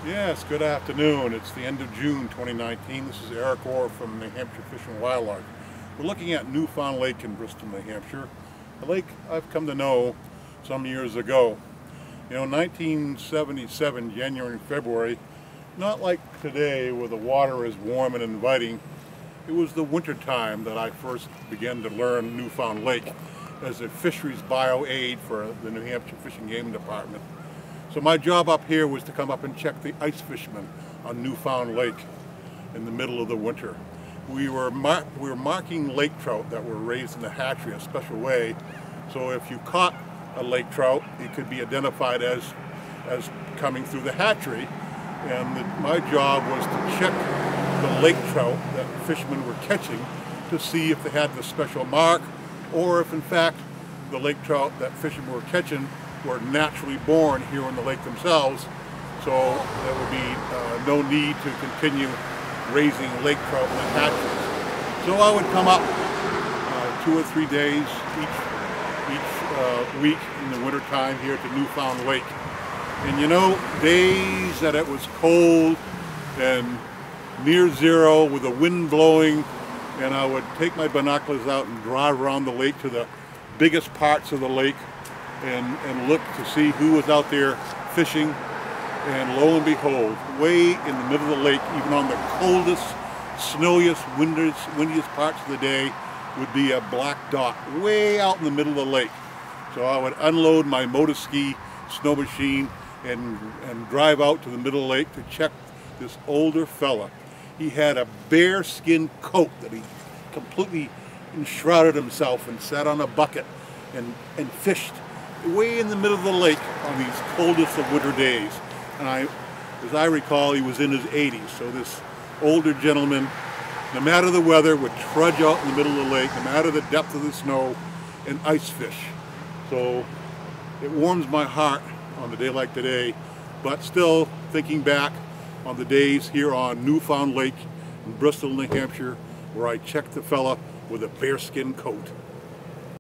Yes, good afternoon. It's the end of June 2019. This is Eric Orff from New Hampshire Fish and Wildlife. We're looking at Found Lake in Bristol, New Hampshire. A lake I've come to know some years ago. 1977, January and February, not like today where the water is warm and inviting. It was the winter time that I first began to learn Found Lake as a fisheries bio-aid for the New Hampshire Fish and Game Department. So my job up here was to come up and check the ice fishermen on Found Lake in the middle of the winter. We were marking lake trout that were raised in the hatchery a special way. So if you caught a lake trout, it could be identified as coming through the hatchery. And my job was to check the lake trout that fishermen were catching to see if they had the special mark, or if in fact the lake trout that fishermen were catching were naturally born here in the lake themselves, so there would be no need to continue raising lake trout in the hatcheries. So I would come up 2 or 3 days each week in the winter time here to Found Lake. And days that it was cold and near zero with the wind blowing, and I would take my binoculars out and drive around the lake to the biggest parts of the lake and look to see who was out there fishing. And lo and behold, way in the middle of the lake, even on the coldest, snowiest, windiest parts of the day, would be a black dot way out in the middle of the lake. So I would unload my motor ski snow machine and drive out to the middle of the lake to check this older fella. He had a bear skin coat that he completely enshrouded himself and sat on a bucket and fished way in the middle of the lake on these coldest of winter days. And as I recall, he was in his 80s. So this older gentleman, no matter the weather, would trudge out in the middle of the lake, no matter the depth of the snow, and ice fish. So it warms my heart on a day like today, but still thinking back on the days here on Found Lake in Bristol, New Hampshire, where I checked the fella with a bearskin coat.